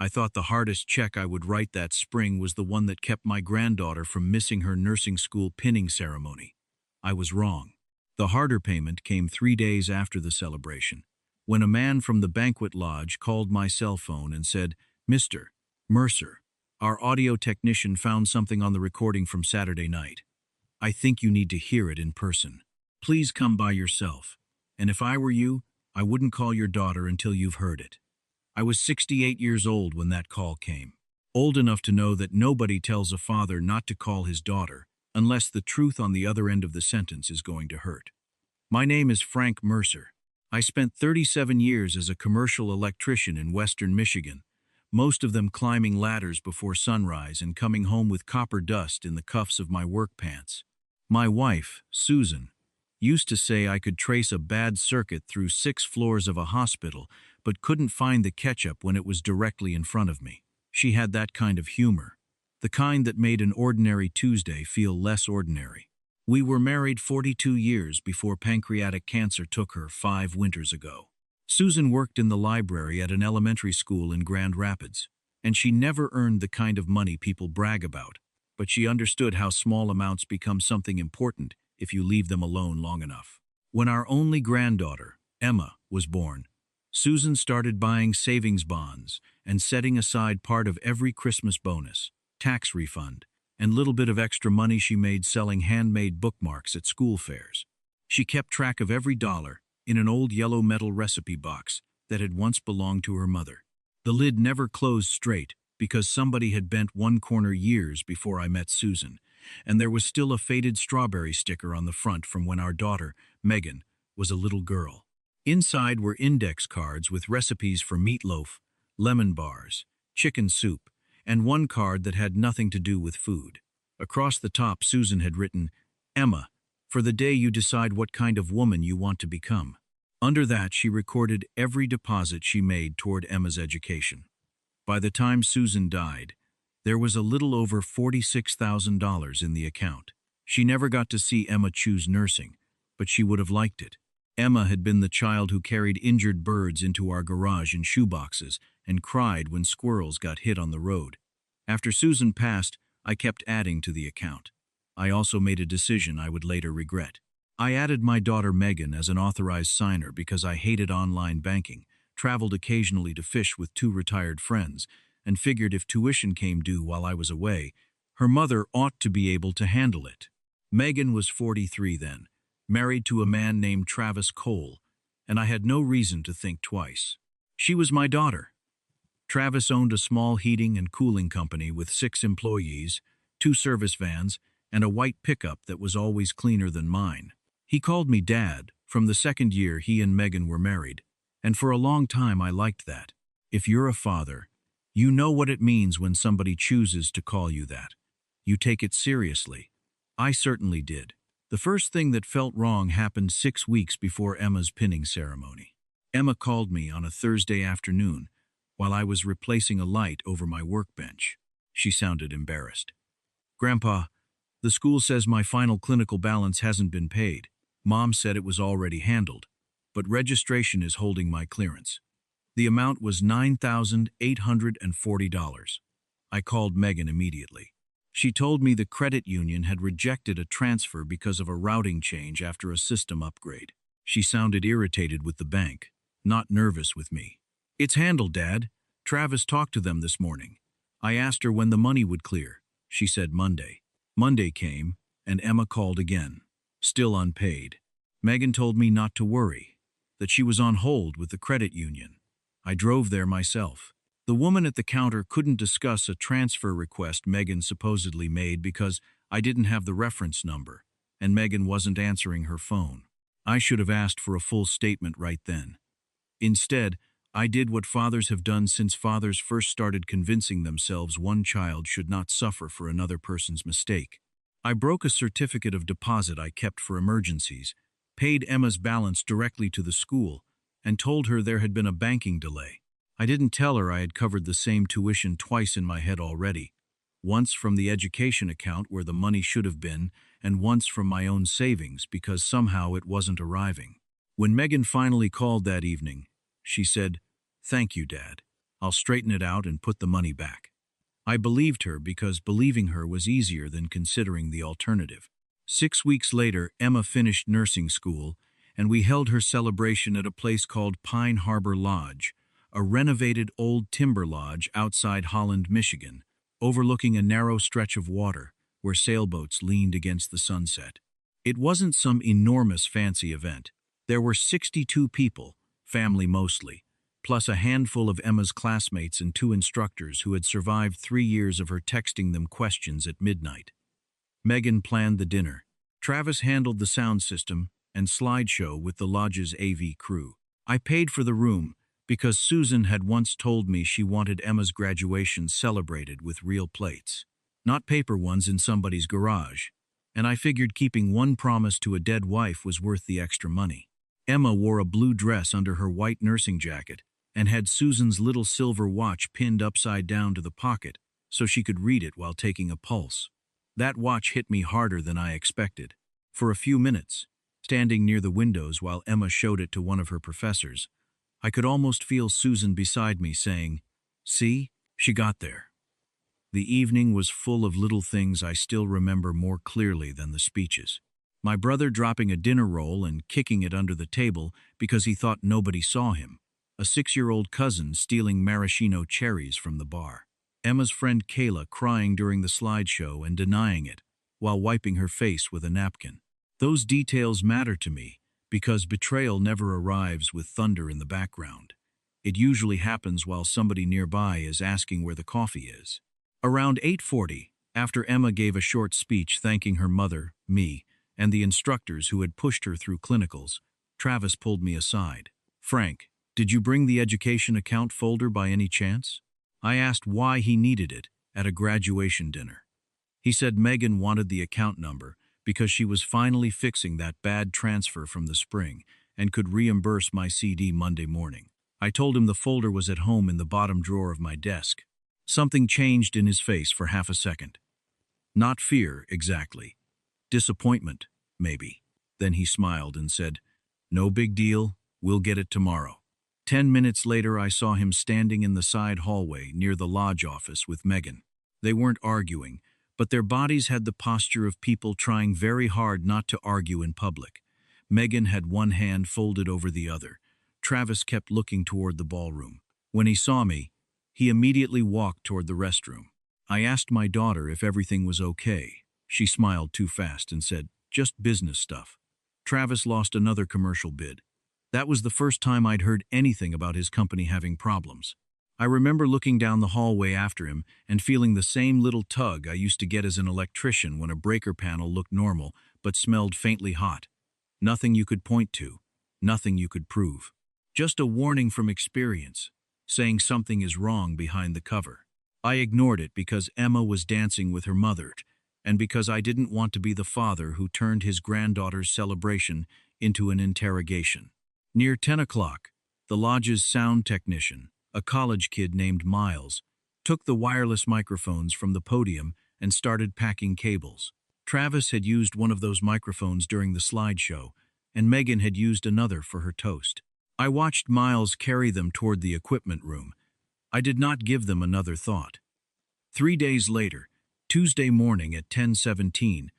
I thought the hardest check I would write that spring was the one that kept my granddaughter from missing her nursing school pinning ceremony. I was wrong. The harder payment came 3 days after the celebration, when a man from the banquet lodge called my cell phone and said, "Mr. Mercer, our audio technician found something on the recording from Saturday night. I think you need to hear it in person. Please come by yourself. And if I were you, I wouldn't call your daughter until you've heard it." I was 68 years old when that call came. Old enough to know that nobody tells a father not to call his daughter unless the truth on the other end of the sentence is going to hurt. My name is Frank Mercer. I spent 37 years as a commercial electrician in western Michigan, most of them climbing ladders before sunrise and coming home with copper dust in the cuffs of my work pants. My wife, Susan, used to say I could trace a bad circuit through 6 floors of a hospital, but couldn't find the ketchup when it was directly in front of me. She had that kind of humor, the kind that made an ordinary Tuesday feel less ordinary. We were married 42 years before pancreatic cancer took her 5 winters ago. Susan worked in the library at an elementary school in Grand Rapids, and she never earned the kind of money people brag about, but she understood how small amounts become something important if you leave them alone long enough. When our only granddaughter, Emma, was born, Susan started buying savings bonds and setting aside part of every Christmas bonus, tax refund, and little bit of extra money she made selling handmade bookmarks at school fairs. She kept track of every dollar in an old yellow metal recipe box that had once belonged to her mother. The lid never closed straight because somebody had bent one corner years before I met Susan, and there was still a faded strawberry sticker on the front from when our daughter, Megan, was a little girl. Inside were index cards with recipes for meatloaf, lemon bars, chicken soup, and one card that had nothing to do with food. Across the top, Susan had written, "Emma, for the day you decide what kind of woman you want to become." Under that, she recorded every deposit she made toward Emma's education. By the time Susan died, there was a little over $46,000 in the account. She never got to see Emma choose nursing, but she would have liked it. Emma had been the child who carried injured birds into our garage in shoeboxes and cried when squirrels got hit on the road. After Susan passed, I kept adding to the account. I also made a decision I would later regret. I added my daughter Megan as an authorized signer because I hated online banking, traveled occasionally to fish with 2 retired friends, and figured if tuition came due while I was away, her mother ought to be able to handle it. Megan was 43 then, married to a man named Travis Cole, and I had no reason to think twice. She was my daughter. Travis owned a small heating and cooling company with 6 employees, 2 service vans, and a white pickup that was always cleaner than mine. He called me Dad from the second year he and Megan were married, and for a long time I liked that. If you're a father, you know what it means when somebody chooses to call you that. You take it seriously. I certainly did. The first thing that felt wrong happened 6 weeks before Emma's pinning ceremony. Emma called me on a Thursday afternoon while I was replacing a light over my workbench. She sounded embarrassed. "Grandpa, the school says my final clinical balance hasn't been paid. Mom said it was already handled, but registration is holding my clearance." The amount was $9,840. I called Megan immediately. She told me the credit union had rejected a transfer because of a routing change after a system upgrade. She sounded irritated with the bank, not nervous with me. "It's handled, Dad. Travis talked to them this morning. I asked her when the money would clear. She said Monday." Monday came, and Emma called again. Still unpaid. Megan told me not to worry, that she was on hold with the credit union. I drove there myself. The woman at the counter couldn't discuss a transfer request Megan supposedly made because I didn't have the reference number, and Megan wasn't answering her phone. I should have asked for a full statement right then. Instead, I did what fathers have done since fathers first started convincing themselves one child should not suffer for another person's mistake. I broke a certificate of deposit I kept for emergencies, paid Emma's balance directly to the school, and told her there had been a banking delay. I didn't tell her I had covered the same tuition twice in my head already, once from the education account where the money should have been, and once from my own savings because somehow it wasn't arriving. When Megan finally called that evening, she said, "Thank you, Dad. I'll straighten it out and put the money back. I believed her because believing her was easier than considering the alternative. 6 weeks later, Emma finished nursing school, and we held her celebration at a place called Pine Harbor Lodge, a renovated old timber lodge outside Holland, Michigan, overlooking a narrow stretch of water where sailboats leaned against the sunset. It wasn't some enormous fancy event. There were 62 people, family mostly, plus a handful of Emma's classmates and 2 instructors who had survived 3 years of her texting them questions at midnight. Megan planned the dinner. Travis handled the sound system and slideshow with the lodge's AV crew. I paid for the room because Susan had once told me she wanted Emma's graduation celebrated with real plates, not paper ones in somebody's garage, and I figured keeping one promise to a dead wife was worth the extra money. Emma wore a blue dress under her white nursing jacket and had Susan's little silver watch pinned upside down to the pocket so she could read it while taking a pulse. That watch hit me harder than I expected. For a few minutes, standing near the windows while Emma showed it to one of her professors, I could almost feel Susan beside me saying, "See, she got there." The evening was full of little things I still remember more clearly than the speeches. My brother dropping a dinner roll and kicking it under the table because he thought nobody saw him. A 6-year-old cousin stealing maraschino cherries from the bar. Emma's friend Kayla crying during the slideshow and denying it, while wiping her face with a napkin. Those details matter to me because betrayal never arrives with thunder in the background. It usually happens while somebody nearby is asking where the coffee is. Around 8:40, after Emma gave a short speech thanking her mother, me, and the instructors who had pushed her through clinicals, Travis pulled me aside. "Frank, did you bring the education account folder by any chance?" I asked why he needed it at a graduation dinner. He said Megan wanted the account number because she was finally fixing that bad transfer from the spring and could reimburse my CD Monday morning. I told him the folder was at home in the bottom drawer of my desk. Something changed in his face for half a second. Not fear, exactly. Disappointment, maybe. Then he smiled and said, "No big deal, we'll get it tomorrow." 10 minutes later, I saw him standing in the side hallway near the lodge office with Megan. They weren't arguing, but their bodies had the posture of people trying very hard not to argue in public. Megan had one hand folded over the other. Travis kept looking toward the ballroom. When he saw me, he immediately walked toward the restroom. I asked my daughter if everything was okay. She smiled too fast and said, "Just business stuff." Travis lost another commercial bid. That was the first time I'd heard anything about his company having problems. I remember looking down the hallway after him and feeling the same little tug I used to get as an electrician when a breaker panel looked normal but smelled faintly hot. Nothing you could point to, nothing you could prove. Just a warning from experience, saying something is wrong behind the cover. I ignored it because Emma was dancing with her mother, and because I didn't want to be the father who turned his granddaughter's celebration into an interrogation. Near 10 o'clock, the lodge's sound technician, a college kid named Miles, took the wireless microphones from the podium and started packing cables. Travis had used one of those microphones during the slideshow, and Megan had used another for her toast. I watched Miles carry them toward the equipment room. I did not give them another thought. 3 days later, Tuesday morning at 10:17,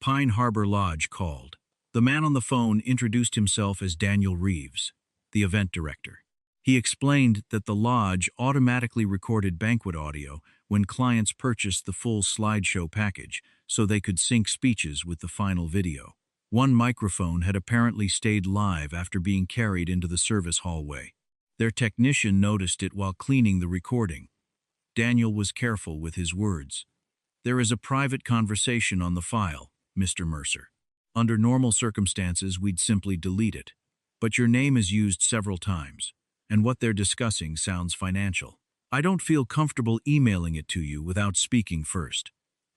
Pine Harbor Lodge called. The man on the phone introduced himself as Daniel Reeves, the event director. He explained that the lodge automatically recorded banquet audio when clients purchased the full slideshow package so they could sync speeches with the final video. One microphone had apparently stayed live after being carried into the service hallway. Their technician noticed it while cleaning the recording. Daniel was careful with his words. "There is a private conversation on the file, Mr. Mercer. Under normal circumstances, we'd simply delete it. But your name is used several times, and what they're discussing sounds financial. I don't feel comfortable emailing it to you without speaking first."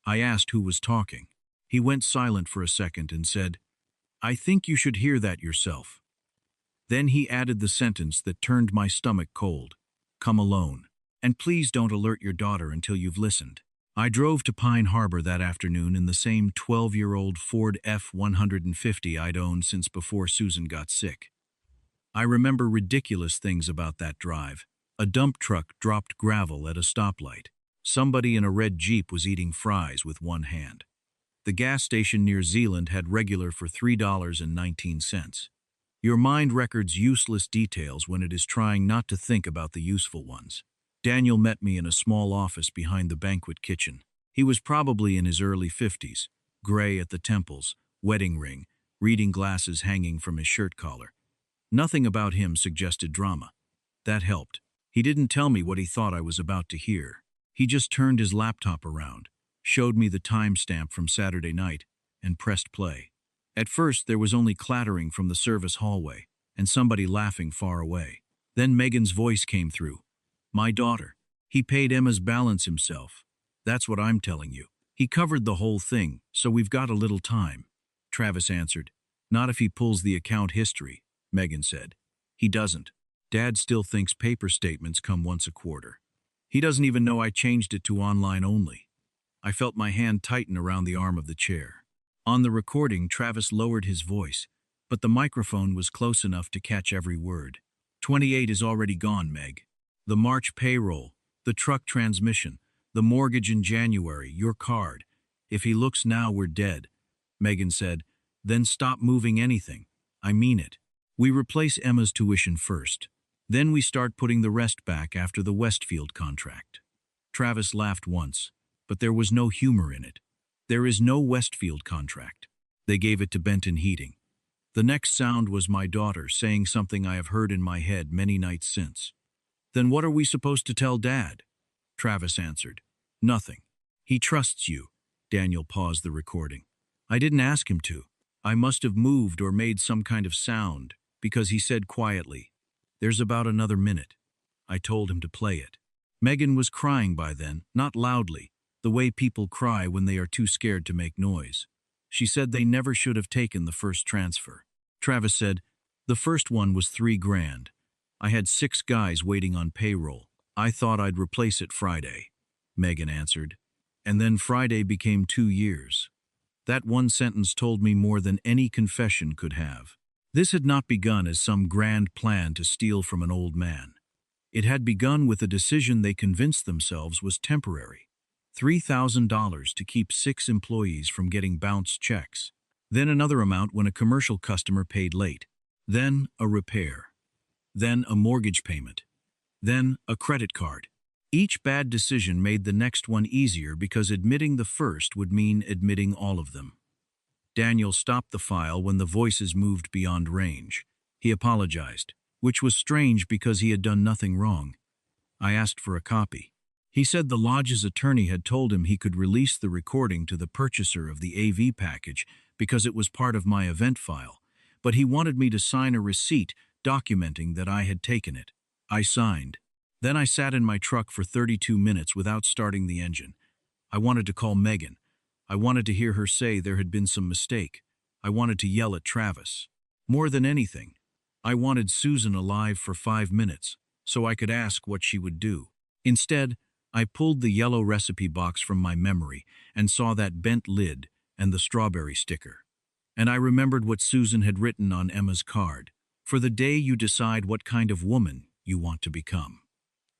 I asked who was talking. He went silent for a second and said, "I think you should hear that yourself." Then he added the sentence that turned my stomach cold. "Come alone. And please don't alert your daughter until you've listened." I drove to Pine Harbor that afternoon in the same 12-year-old Ford F-150 I'd owned since before Susan got sick. I remember ridiculous things about that drive. A dump truck dropped gravel at a stoplight. Somebody in a red Jeep was eating fries with one hand. The gas station near Zealand had regular for $3.19. Your mind records useless details when it is trying not to think about the useful ones. Daniel met me in a small office behind the banquet kitchen. He was probably in his early 50s, gray at the temples, wedding ring, reading glasses hanging from his shirt collar. Nothing about him suggested drama. That helped. He didn't tell me what he thought I was about to hear. He just turned his laptop around, showed me the timestamp from Saturday night, and pressed play. At first, there was only clattering from the service hallway, and somebody laughing far away. Then Megan's voice came through. My daughter. He paid Emma's balance himself. That's what I'm telling you. He covered the whole thing, so we've got a little time. Travis answered. Not if he pulls the account history, Megan said. He doesn't. Dad still thinks paper statements come once a quarter. He doesn't even know I changed it to online only. I felt my hand tighten around the arm of the chair. On the recording, Travis lowered his voice, but the microphone was close enough to catch every word. 28 is already gone, Meg. The March payroll, the truck transmission, the mortgage in January, your card. If he looks now, we're dead. Megan said, then stop moving anything. I mean it. We replace Emma's tuition first. Then we start putting the rest back after the Westfield contract. Travis laughed once, but there was no humor in it. There is no Westfield contract. They gave it to Benton Heating. The next sound was my daughter saying something I have heard in my head many nights since. Then what are we supposed to tell Dad? Travis answered. Nothing. He trusts you. Daniel paused the recording. I didn't ask him to. I must have moved or made some kind of sound, because he said quietly, there's about another minute. I told him to play it. Megan was crying by then, not loudly, the way people cry when they are too scared to make noise. She said they never should have taken the first transfer. Travis said, the first one was $3,000. I had 6 guys waiting on payroll. I thought I'd replace it Friday. Megan answered. And then Friday became 2 years. That one sentence told me more than any confession could have. This had not begun as some grand plan to steal from an old man. It had begun with a decision they convinced themselves was temporary. $3,000 to keep 6 employees from getting bounced checks. Then another amount when a commercial customer paid late. Then a repair. Then a mortgage payment. Then a credit card. Each bad decision made the next one easier because admitting the first would mean admitting all of them. Daniel stopped the file when the voices moved beyond range. He apologized, which was strange because he had done nothing wrong. I asked for a copy. He said the lodge's attorney had told him he could release the recording to the purchaser of the AV package because it was part of my event file, but he wanted me to sign a receipt documenting that I had taken it. I signed. Then I sat in my truck for 32 minutes without starting the engine. I wanted to call Megan. I wanted to hear her say there had been some mistake. I wanted to yell at Travis. More than anything, I wanted Susan alive for 5 minutes so I could ask what she would do. Instead, I pulled the yellow recipe box from my memory and saw that bent lid and the strawberry sticker. And I remembered what Susan had written on Emma's card. For the day you decide what kind of woman you want to become.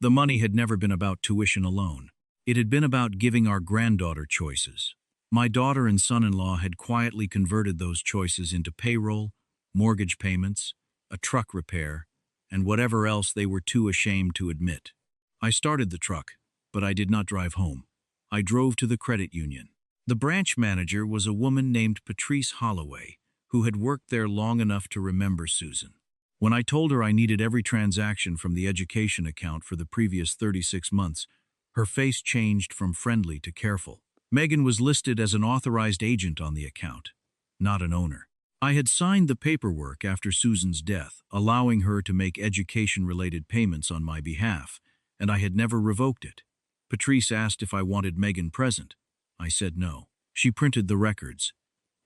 The money had never been about tuition alone. It had been about giving our granddaughter choices. My daughter and son-in-law had quietly converted those choices into payroll, mortgage payments, a truck repair, and whatever else they were too ashamed to admit. I started the truck, but I did not drive home. I drove to the credit union. The branch manager was a woman named Patrice Holloway, who had worked there long enough to remember Susan. When I told her I needed every transaction from the education account for the previous 36 months, her face changed from friendly to careful. Megan was listed as an authorized agent on the account, not an owner. I had signed the paperwork after Susan's death, allowing her to make education-related payments on my behalf, and I had never revoked it. Patrice asked if I wanted Megan present. I said no. She printed the records.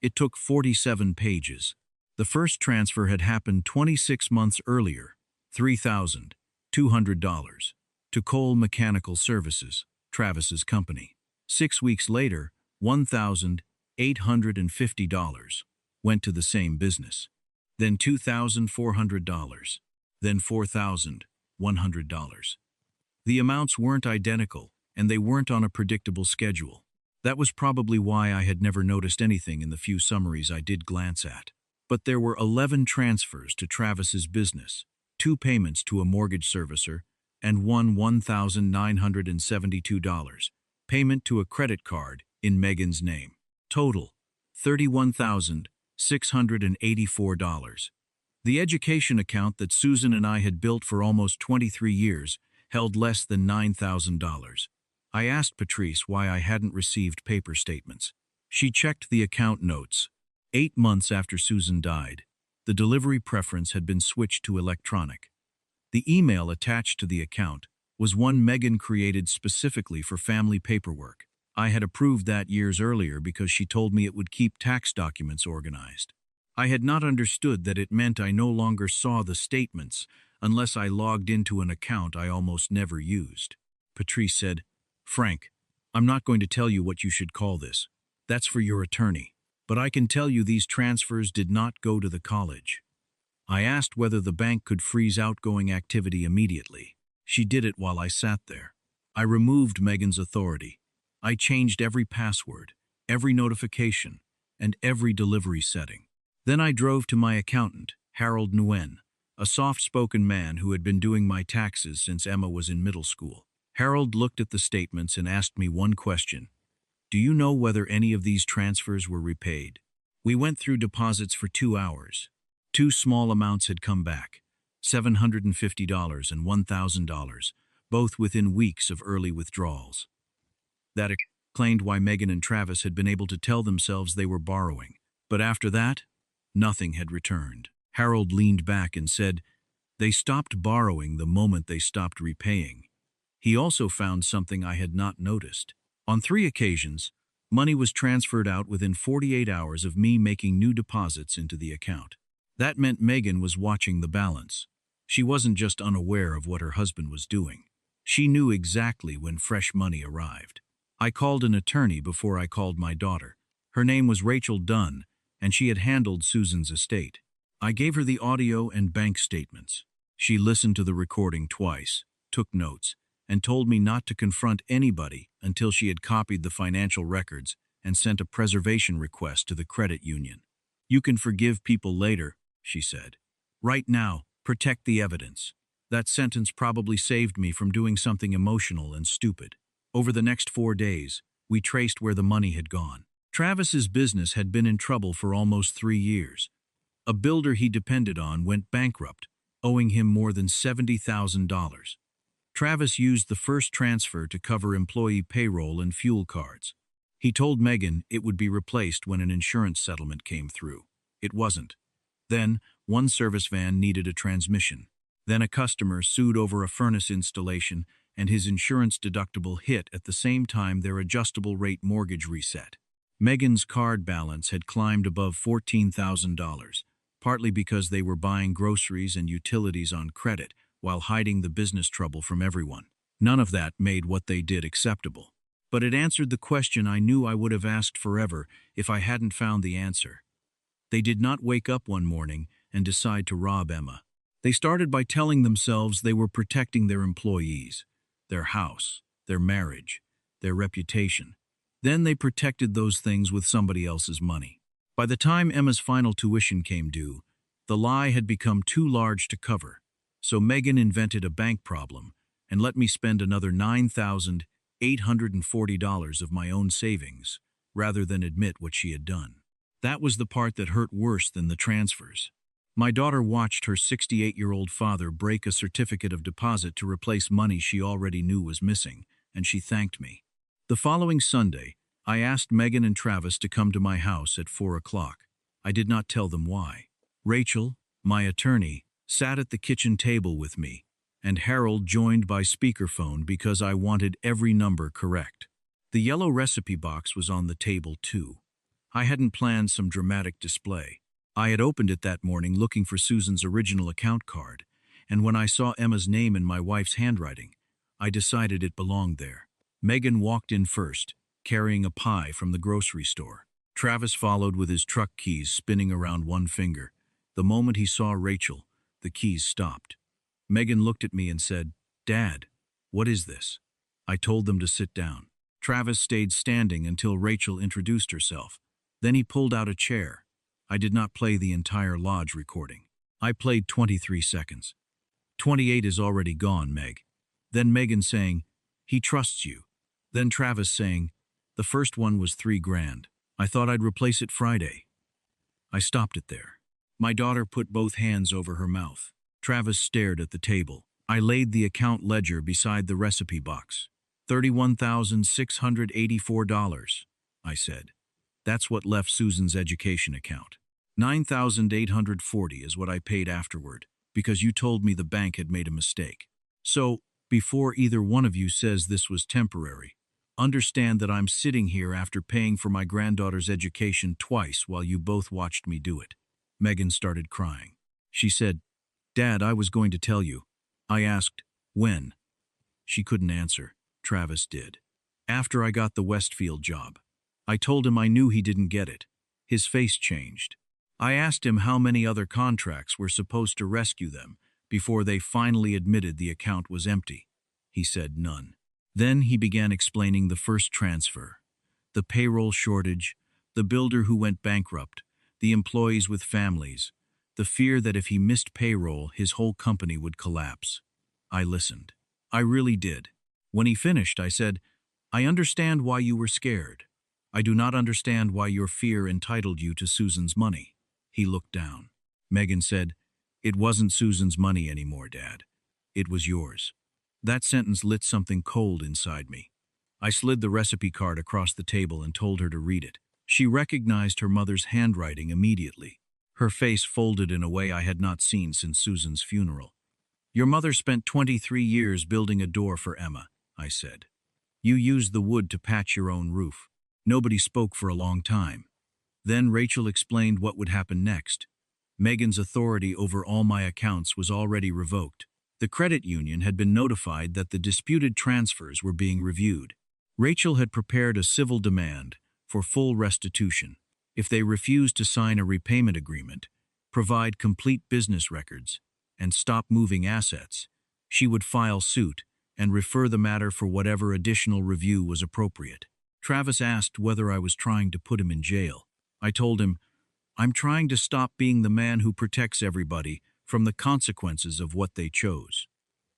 It took 47 pages. The first transfer had happened 26 months earlier, $3,200, to Cole Mechanical Services, Travis's company. 6 weeks later, $1,850 went to the same business. Then $2,400, then $4,100. The amounts weren't identical, and they weren't on a predictable schedule. That was probably why I had never noticed anything in the few summaries I did glance at. But there were 11 transfers to Travis's business, 2 payments to a mortgage servicer, and one $1,972 payment to a credit card in Megan's name. Total, $31,684. The education account that Susan and I had built for almost 23 years held less than $9,000. I asked Patrice why I hadn't received paper statements. She checked the account notes. 8 months after Susan died, the delivery preference had been switched to electronic. The email attached to the account was one Megan created specifically for family paperwork. I had approved that years earlier because she told me it would keep tax documents organized. I had not understood that it meant I no longer saw the statements unless I logged into an account I almost never used. Patrice said, "Frank, I'm not going to tell you what you should call this. That's for your attorney. But I can tell you these transfers did not go to the college." I asked whether the bank could freeze outgoing activity immediately. She did it while I sat there. I removed Megan's authority. I changed every password, every notification, and every delivery setting. Then I drove to my accountant, Harold Nguyen, a soft-spoken man who had been doing my taxes since Emma was in middle school. Harold looked at the statements and asked me one question. "Do you know whether any of these transfers were repaid?" We went through deposits for 2 hours. 2 small amounts had come back, $750 and $1,000, both within weeks of early withdrawals. That explained why Megan and Travis had been able to tell themselves they were borrowing. But after that, nothing had returned. Harold leaned back and said, "They stopped borrowing the moment they stopped repaying." He also found something I had not noticed. On 3 occasions, money was transferred out within 48 hours of me making new deposits into the account. That meant Megan was watching the balance. She wasn't just unaware of what her husband was doing. She knew exactly when fresh money arrived. I called an attorney before I called my daughter. Her name was Rachel Dunn, and she had handled Susan's estate. I gave her the audio and bank statements. She listened to the recording twice, took notes, and told me not to confront anybody until she had copied the financial records and sent a preservation request to the credit union. "You can forgive people later," she said. "Right now, protect the evidence." That sentence probably saved me from doing something emotional and stupid. Over the next 4 days, we traced where the money had gone. Travis's business had been in trouble for almost 3 years. A builder he depended on went bankrupt, owing him more than $70,000. Travis used the first transfer to cover employee payroll and fuel cards. He told Megan it would be replaced when an insurance settlement came through. It wasn't. Then, one service van needed a transmission. Then a customer sued over a furnace installation, and his insurance deductible hit at the same time their adjustable rate mortgage reset. Megan's card balance had climbed above $14,000, partly because they were buying groceries and utilities on credit while hiding the business trouble from everyone. None of that made what they did acceptable. But it answered the question I knew I would have asked forever if I hadn't found the answer. They did not wake up one morning and decide to rob Emma. They started by telling themselves they were protecting their employees, their house, their marriage, their reputation. Then they protected those things with somebody else's money. By the time Emma's final tuition came due, the lie had become too large to cover, so Megan invented a bank problem and let me spend another $9,840 of my own savings, rather than admit what she had done. That was the part that hurt worse than the transfers. My daughter watched her 68-year-old father break a certificate of deposit to replace money she already knew was missing, and she thanked me. The following Sunday, I asked Megan and Travis to come to my house at 4 o'clock. I did not tell them why. Rachel, my attorney, sat at the kitchen table with me, and Harold joined by speakerphone because I wanted every number correct. The yellow recipe box was on the table too. I hadn't planned some dramatic display. I had opened it that morning looking for Susan's original account card, and when I saw Emma's name in my wife's handwriting, I decided it belonged there. Megan walked in first, carrying a pie from the grocery store. Travis followed with his truck keys spinning around one finger. The moment he saw Rachel, the keys stopped. Megan looked at me and said, "Dad, "What is this?" I told them to sit down. Travis stayed standing until Rachel introduced herself. Then he pulled out a chair. I did not play the entire lodge recording. I played 23 seconds. 28 is already gone, Meg. Then Megan saying, "He trusts you." Then Travis saying, "The first one was $3,000. I thought I'd replace it Friday." I stopped it there. My daughter put both hands over her mouth. Travis stared at the table. I laid the account ledger beside the recipe box. $31,684, I said. That's what left Susan's education account. $9,840 is what I paid afterward, because you told me the bank had made a mistake. So, before either one of you says this was temporary, understand that I'm sitting here after paying for my granddaughter's education twice while you both watched me do it. Megan started crying. She said, "Dad, I was going to tell you." I asked, "When?" She couldn't answer. Travis did. After I got the Westfield job. I told him I knew he didn't get it. His face changed. I asked him how many other contracts were supposed to rescue them before they finally admitted the account was empty. He said none. Then he began explaining the first transfer, the payroll shortage, the builder who went bankrupt, the employees with families, the fear that if he missed payroll, his whole company would collapse. I listened. I really did. When he finished, I said, "I understand why you were scared. I do not understand why your fear entitled you to Susan's money." He looked down. Megan said, "It wasn't Susan's money anymore, Dad. It was yours." That sentence lit something cold inside me. I slid the recipe card across the table and told her to read it. She recognized her mother's handwriting immediately. Her face folded in a way I had not seen since Susan's funeral. "Your mother spent 23 years building a door for Emma," I said. "You used the wood to patch your own roof." Nobody spoke for a long time. Then Rachel explained what would happen next. Megan's authority over all my accounts was already revoked. The credit union had been notified that the disputed transfers were being reviewed. Rachel had prepared a civil demand for full restitution. If they refused to sign a repayment agreement, provide complete business records, and stop moving assets, she would file suit and refer the matter for whatever additional review was appropriate. Travis asked whether I was trying to put him in jail. I told him, "I'm trying to stop being the man who protects everybody from the consequences of what they chose."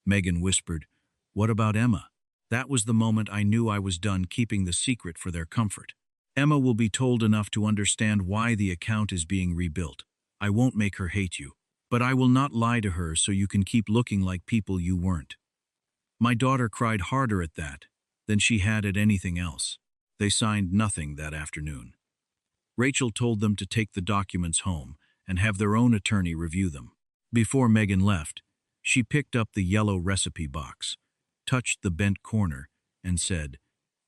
Megan whispered, "What about Emma?" That was the moment I knew I was done keeping the secret for their comfort. "Emma will be told enough to understand why the account is being rebuilt. I won't make her hate you, but I will not lie to her so you can keep looking like people you weren't." My daughter cried harder at that than she had at anything else. They signed nothing that afternoon. Rachel told them to take the documents home and have their own attorney review them. Before Megan left, she picked up the yellow recipe box, touched the bent corner, and said,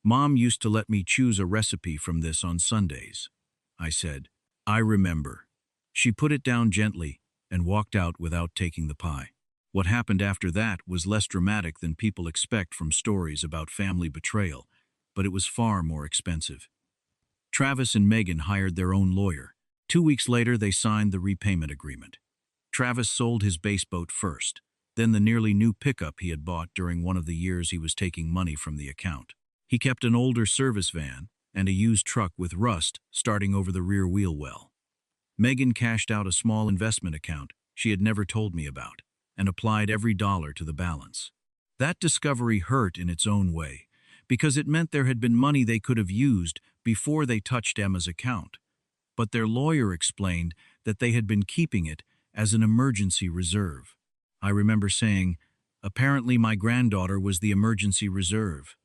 "Mom used to let me choose a recipe from this on Sundays." I said, "I remember." She put it down gently and walked out without taking the pie. What happened after that was less dramatic than people expect from stories about family betrayal, but it was far more expensive. Travis and Megan hired their own lawyer. 2 weeks later, they signed the repayment agreement. Travis sold his base boat first, then the nearly new pickup he had bought during one of the years he was taking money from the account. He kept an older service van and a used truck with rust starting over the rear wheel well. Megan cashed out a small investment account she had never told me about and applied every dollar to the balance. That discovery hurt in its own way, because it meant there had been money they could have used before they touched Emma's account. But their lawyer explained that they had been keeping it as an emergency reserve. I remember saying, "Apparently my granddaughter was the emergency reserve."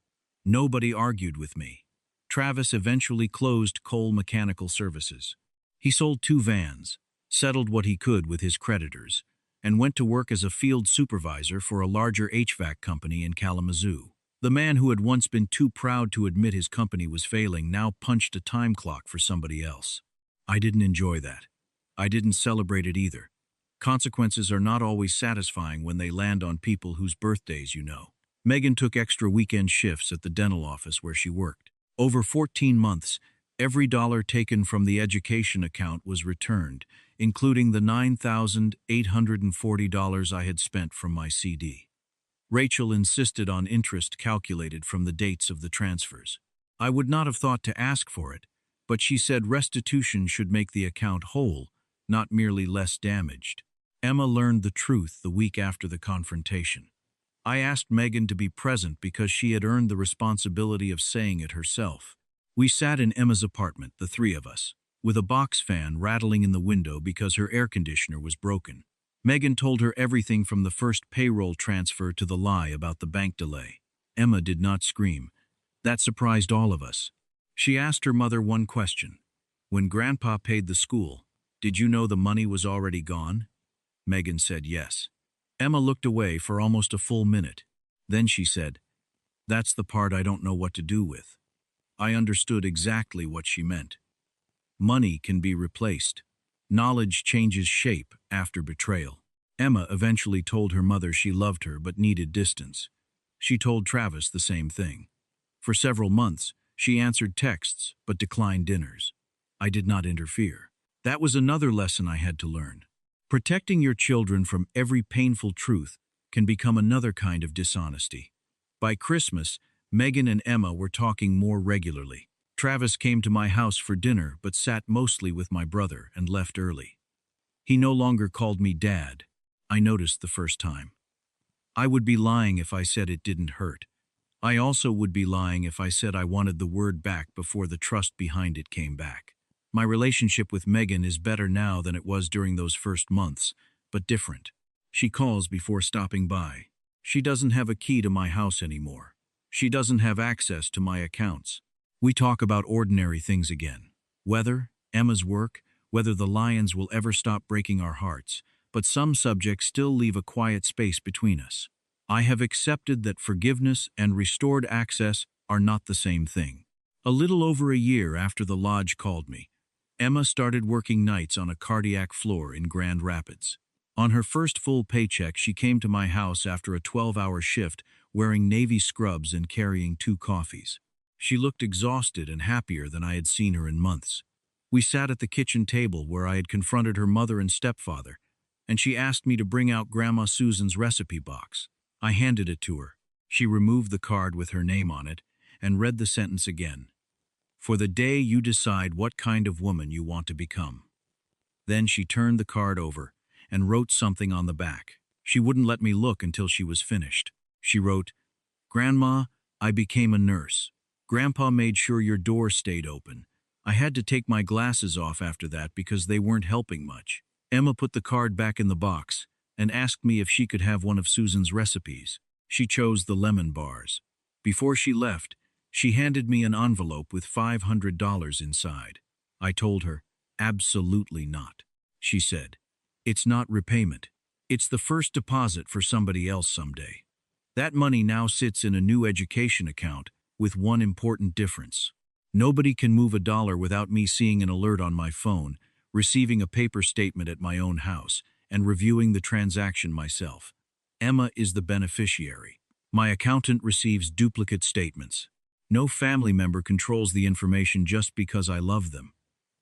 Nobody argued with me. Travis eventually closed Cole Mechanical Services. He sold 2 vans, settled what he could with his creditors, and went to work as a field supervisor for a larger HVAC company in Kalamazoo. The man who had once been too proud to admit his company was failing now punched a time clock for somebody else. I didn't enjoy that. I didn't celebrate it either. Consequences are not always satisfying when they land on people whose birthdays you know. Megan took extra weekend shifts at the dental office where she worked. Over 14 months, every dollar taken from the education account was returned, including the $9,840 I had spent from my CD. Rachel insisted on interest calculated from the dates of the transfers. I would not have thought to ask for it, but she said restitution should make the account whole, not merely less damaged. Emma learned the truth the week after the confrontation. I asked Megan to be present because she had earned the responsibility of saying it herself. We sat in Emma's apartment, the three of us, with a box fan rattling in the window because her air conditioner was broken. Megan told her everything from the first payroll transfer to the lie about the bank delay. Emma did not scream. That surprised all of us. She asked her mother one question. When Grandpa paid the school, did you know the money was already gone? Megan said yes. Emma looked away for almost a full minute. Then she said, "That's the part I don't know what to do with." I understood exactly what she meant. Money can be replaced. Knowledge changes shape after betrayal. Emma eventually told her mother she loved her but needed distance. She told Travis the same thing. For several months, she answered texts but declined dinners. I did not interfere. That was another lesson I had to learn. Protecting your children from every painful truth can become another kind of dishonesty. By Christmas, Megan and Emma were talking more regularly. Travis came to my house for dinner but sat mostly with my brother and left early. He no longer called me Dad. I noticed the first time. I would be lying if I said it didn't hurt. I also would be lying if I said I wanted the word back before the trust behind it came back. My relationship with Megan is better now than it was during those first months, but different. She calls before stopping by. She doesn't have a key to my house anymore. She doesn't have access to my accounts. We talk about ordinary things again. Weather, Emma's work, whether the Lions will ever stop breaking our hearts, but some subjects still leave a quiet space between us. I have accepted that forgiveness and restored access are not the same thing. A little over a year after the lodge called me, Emma started working nights on a cardiac floor in Grand Rapids. On her first full paycheck, she came to my house after a 12-hour shift, wearing navy scrubs and carrying 2 coffees. She looked exhausted and happier than I had seen her in months. We sat at the kitchen table where I had confronted her mother and stepfather, and she asked me to bring out Grandma Susan's recipe box. I handed it to her. She removed the card with her name on it and read the sentence again. For the day you decide what kind of woman you want to become. Then she turned the card over and wrote something on the back. She wouldn't let me look until she was finished. She wrote, "Grandma, I became a nurse. Grandpa made sure your door stayed open. I had to take my glasses off after that because they weren't helping much." Emma put the card back in the box and asked me if she could have one of Susan's recipes. She chose the lemon bars. Before she left, she handed me an envelope with $500 inside. I told her, "Absolutely not." She said, "It's not repayment. It's the first deposit for somebody else someday." That money now sits in a new education account with one important difference. Nobody can move a dollar without me seeing an alert on my phone, receiving a paper statement at my own house, and reviewing the transaction myself. Emma is the beneficiary. My accountant receives duplicate statements. No family member controls the information just because I love them.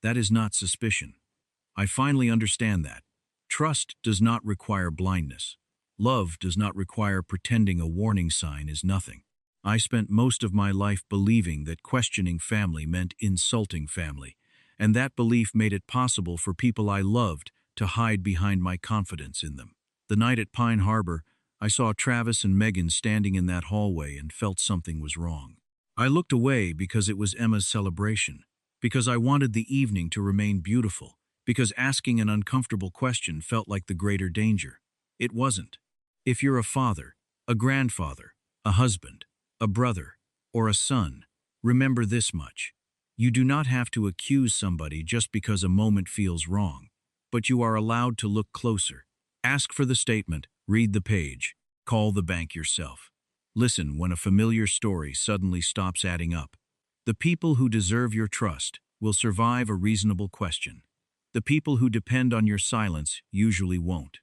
That is not suspicion. I finally understand that. Trust does not require blindness. Love does not require pretending a warning sign is nothing. I spent most of my life believing that questioning family meant insulting family, and that belief made it possible for people I loved to hide behind my confidence in them. The night at Pine Harbor, I saw Travis and Megan standing in that hallway and felt something was wrong. I looked away because it was Emma's celebration, because I wanted the evening to remain beautiful, because asking an uncomfortable question felt like the greater danger. It wasn't. If you're a father, a grandfather, a husband, a brother, or a son, remember this much. You do not have to accuse somebody just because a moment feels wrong, but you are allowed to look closer. Ask for the statement, read the page, call the bank yourself. Listen when a familiar story suddenly stops adding up. The people who deserve your trust will survive a reasonable question. The people who depend on your silence usually won't.